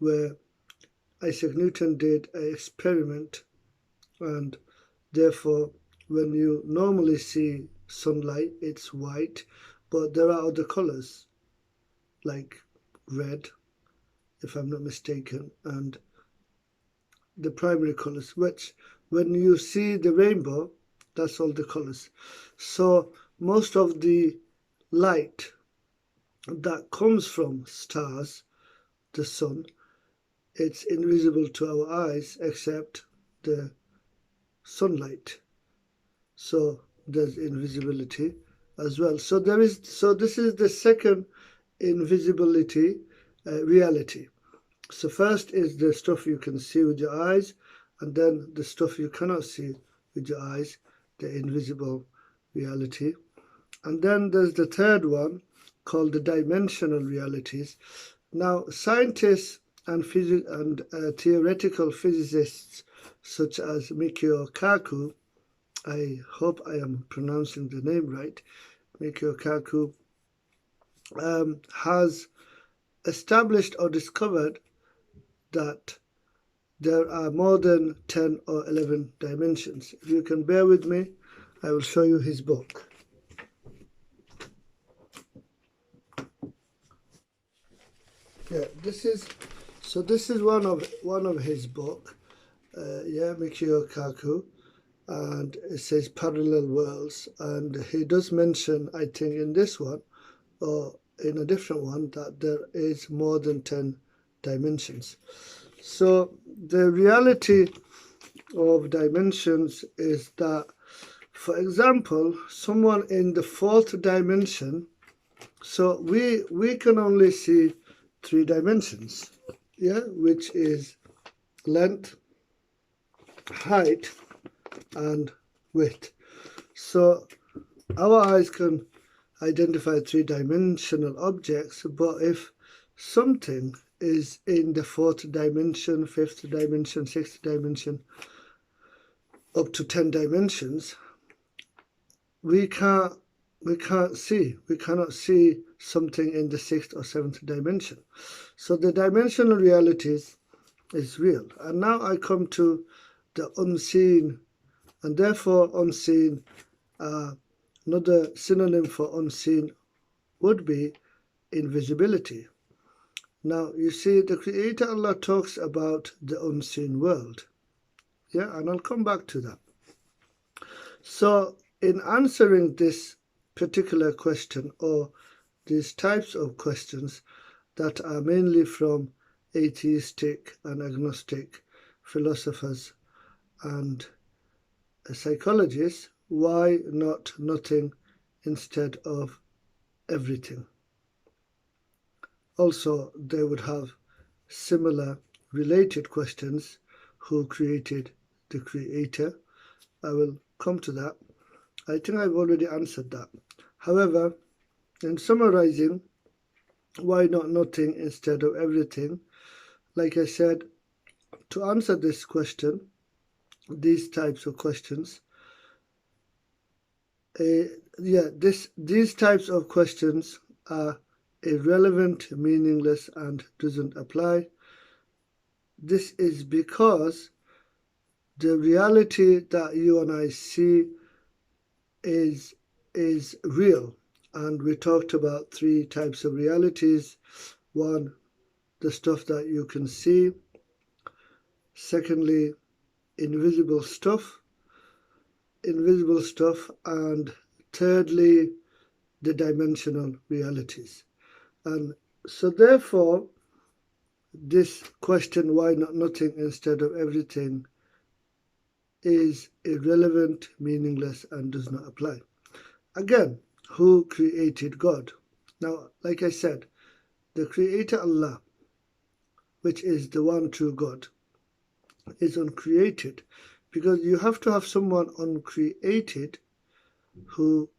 where Isaac Newton did an experiment, and therefore when you normally see sunlight, it's white, but there are other colors like red, if I'm not mistaken, and the primary colors, which when you see the rainbow, that's all the colors. So most of the light that comes from stars, the sun, it's invisible to our eyes except the sunlight. So there's invisibility as well. So this is the second invisibility reality. So first is the stuff you can see with your eyes, and then the stuff you cannot see with your eyes, the invisible reality. And then there's the third one called the dimensional realities. Now, scientists and theoretical physicists such as Mikio Kaku, I hope I am pronouncing the name right, Mikio Kaku, has established or discovered that there are more than 10 or 11 dimensions. If you can bear with me, I will show you his book. Yeah, this is one of his book. Mikio Kaku, and it says parallel worlds, and he does mention, I think in this one or in a different one, that there is more than 10 dimensions. So the reality of dimensions is that, for example, someone in the fourth dimension, so we can only see 3 dimensions, which is length, height, and width. So our eyes can identify 3-dimensional objects, but if something is in the 4th dimension, 5th dimension, 6th dimension, up to 10 dimensions, we cannot see something in the 6th or 7th dimension. So the dimensional realities is real. And now I come to the unseen, and therefore unseen, another synonym for unseen would be invisibility. Now you see, the Creator Allah talks about the unseen world, and I'll come back to that. So in answering this particular question, or these types of questions that are mainly from atheistic and agnostic philosophers and psychologists, why not nothing instead of everything? Also, they would have similar related questions. Who created the Creator? I will come to that. I think I've already answered that. However, in summarizing, why not nothing instead of everything? Like I said, to answer this question, these types of questions, these types of questions are irrelevant, meaningless, and doesn't apply. This is because the reality that you and I see is real, and we talked about 3 types of realities. One, the stuff that you can see. Secondly, invisible stuff, and thirdly, the dimensional realities. And so therefore, this question, why not nothing instead of everything, is irrelevant, meaningless, and does not apply. Again, who created God? Now, like I said, the Creator Allah, which is the one true God, is uncreated, because you have to have someone uncreated who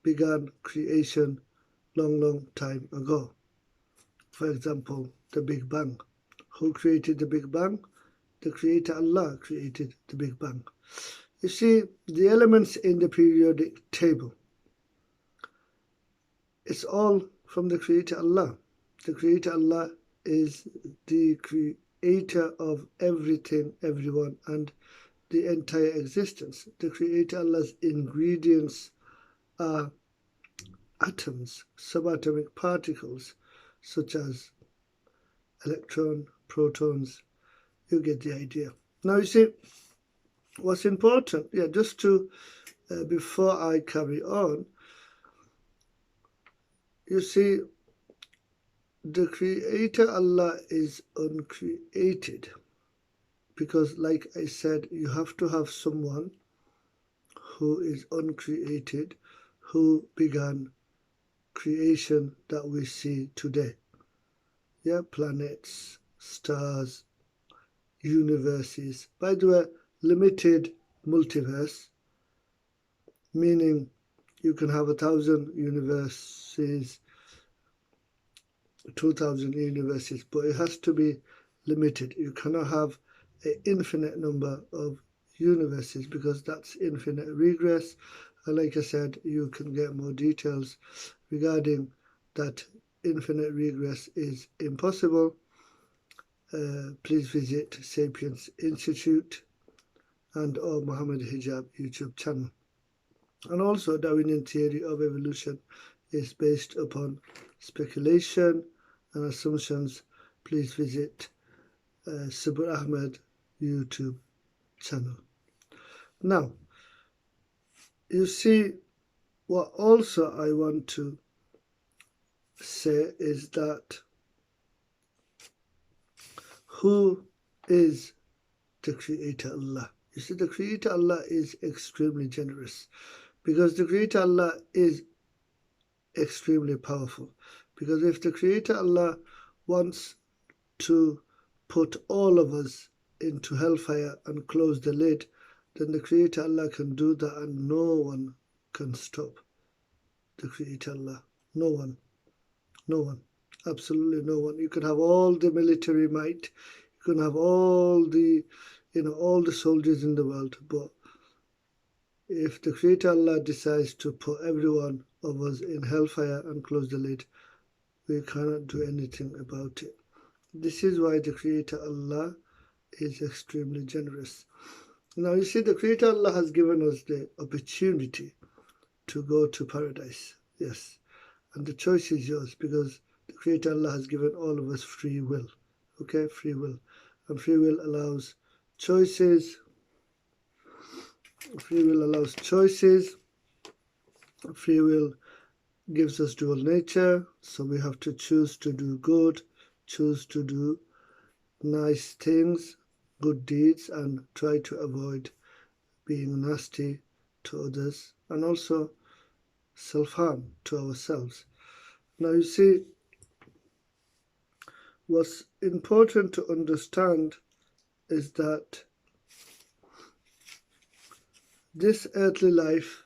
began creation long time ago. For example, the Big Bang. Who created the Big Bang? The Creator Allah created the Big Bang. You see, the elements in the periodic table, it's all from the Creator Allah. The Creator Allah is the creator of everything, everyone, and the entire existence. The creator Allah's ingredients are atoms, subatomic particles, such as electron, protons. You get the idea. Now you see, what's important, just to, before I carry on, you see, the creator Allah is uncreated, because like I said, you have to have someone who is uncreated, who began creation that we see today. Planets, stars, universes. By the way, limited multiverse, meaning you can have 1,000 universes, 2,000 universes, but it has to be limited. You cannot have an infinite number of universes, because that's infinite regress. And like I said, you can get more details regarding that. Infinite regress is impossible. Please visit Sapiens Institute and or Muhammad Hijab YouTube channel. And also, Darwinian theory of evolution is based upon speculation and assumptions. Please visit Sabur Ahmed YouTube channel. Now, you see, what also I want to say is that who is the creator Allah? You see, the creator Allah is extremely generous, because the creator Allah is extremely powerful. Because if the creator Allah wants to put all of us into hellfire and close the lid, then the creator Allah can do that, and no one can stop the creator Allah. No one. No one. Absolutely no one. You can have all the military might, you can have all the, all the soldiers in the world, but if the creator Allah decides to put every one of us in hellfire and close the lid, we cannot do anything about it. This is why the creator Allah is extremely generous. Now you see, the creator Allah has given us the opportunity to go to paradise. Yes. And the choice is yours, because the creator Allah has given all of us free will. Okay, free will. And free will allows choices. Free will allows choices. Free will gives us dual nature, so we have to choose to do good, choose to do nice things, good deeds, and try to avoid being nasty to others, and also self-harm to ourselves. Now you see, what's important to understand is that this earthly life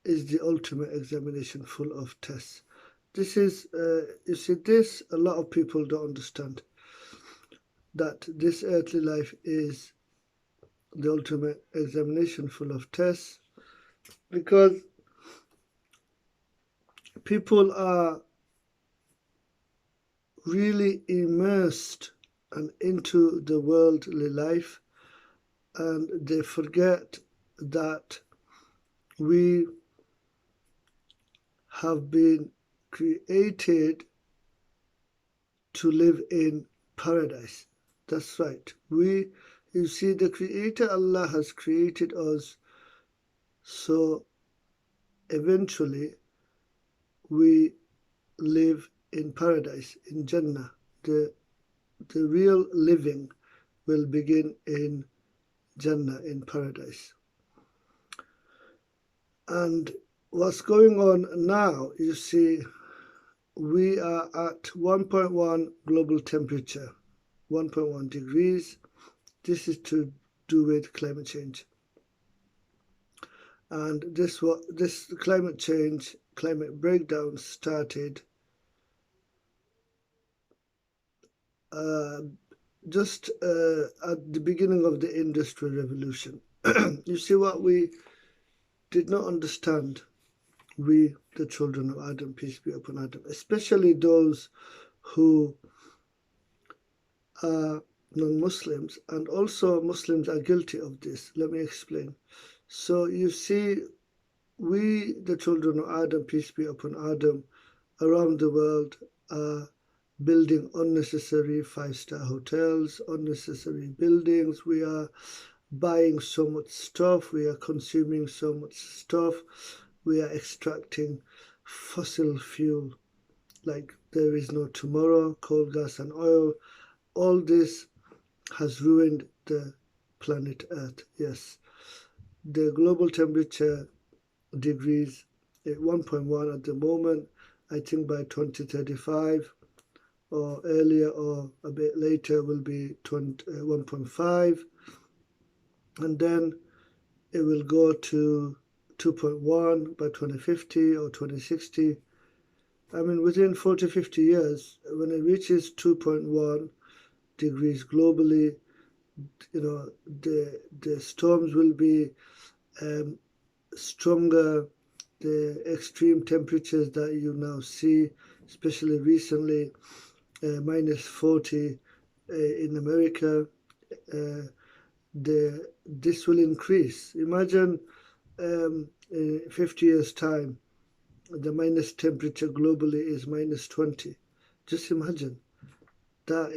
is the ultimate examination, full of tests. This is, you see, this a lot of people don't understand, that this earthly life is the ultimate examination, full of tests, because people are really immersed and into the worldly life, and they forget that we have been created to live in paradise. That's right. You see, the creator Allah has created us, so eventually we live in paradise, in Jannah. The real living will begin in Jannah, in paradise. And what's going on now, you see, we are at 1.1 global temperature, 1.1 degrees. This is to do with climate change. And this climate change, climate breakdown started just at the beginning of the Industrial Revolution. You see, what we did not understand, we, the children of Adam, peace be upon Adam, especially those who are non-Muslims, and also Muslims are guilty of this. Let me explain. So you see, we, the children of Adam, peace be upon Adam, around the world are building unnecessary five-star hotels, unnecessary buildings. We are buying so much stuff. We are consuming so much stuff. We are extracting fossil fuel like there is no tomorrow, coal, gas, and oil. All this has ruined the planet Earth. Yes, the global temperature degrees at 1.1 at the moment. I think by 2035 or earlier or a bit later will be 1.5, and then it will go to 2.1 by 2050 or 2060. I mean, within 40, 50 years, when it reaches 2.1 degrees globally, the storms will be stronger. The extreme temperatures that you now see, especially recently, minus 40 in America, this will increase. Imagine in 50 years' time, the minus temperature globally is minus 20. Just imagine. That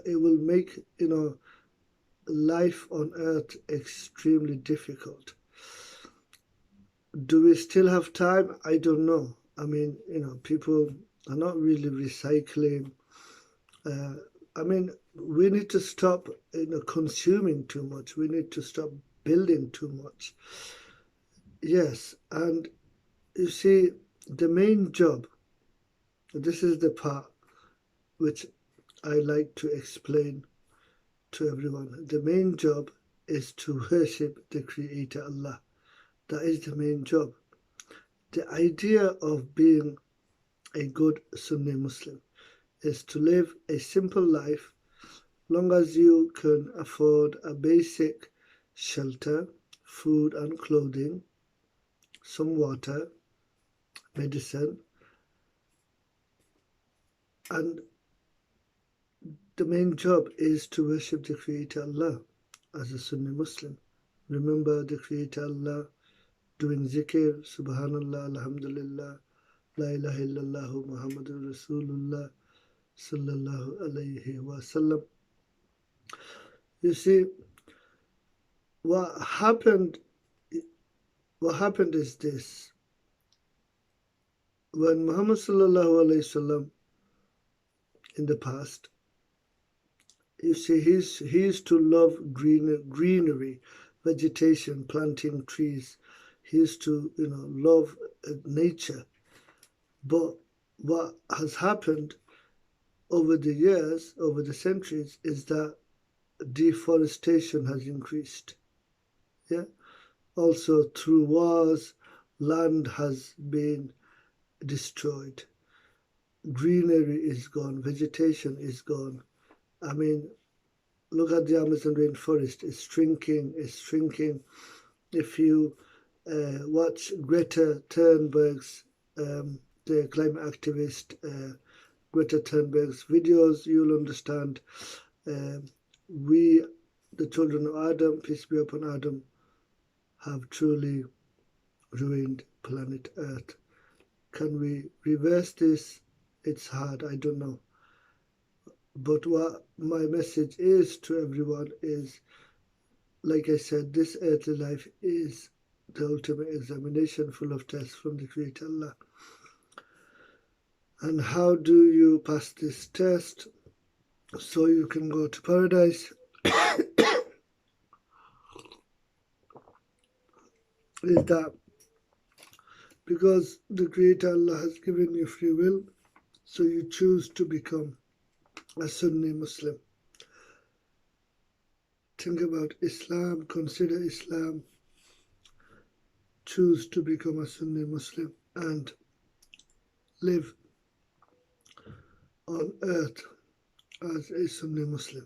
it will make life on Earth extremely difficult. Do we still have time? I don't know. I mean, people are not really recycling. I mean, we need to stop, consuming too much. We need to stop building too much. Yes, and you see, the main job. This is the part which I like to explain to everyone. The main job is to worship the Creator Allah. That is the main job. The idea of being a good Sunni Muslim is to live a simple life, long as you can afford a basic shelter, food and clothing, some water, medicine, and the main job is to worship the Creator Allah as a Sunni Muslim. Remember the Creator Allah, doing zikr, subhanallah, alhamdulillah, la ilaha illallah, Muhammadur Rasulullah, sallallahu alayhi wasallam. You see, what happened is this. When Muhammad sallallahu alayhi wasallam in the past, you see, he used to love greenery, vegetation, planting trees. He used to, love nature. But what has happened over the years, over the centuries, is that deforestation has increased. Yeah. Also, through wars, land has been destroyed. Greenery is gone. Vegetation is gone. I mean, look at the Amazon rainforest. It's shrinking. It's shrinking. If you watch Greta Thunberg's, the climate activist Greta Thunberg's videos, you'll understand. We, the children of Adam, peace be upon Adam, have truly ruined planet Earth. Can we reverse this? It's hard, I don't know. But what my message is to everyone is, like I said, this earthly life is the ultimate examination full of tests from the Creator Allah. And how do you pass this test so you can go to paradise? Is that because the Creator Allah has given you free will, so you choose to become a Sunni Muslim. Think about Islam, consider Islam, choose to become a Sunni Muslim and live on earth as a Sunni Muslim.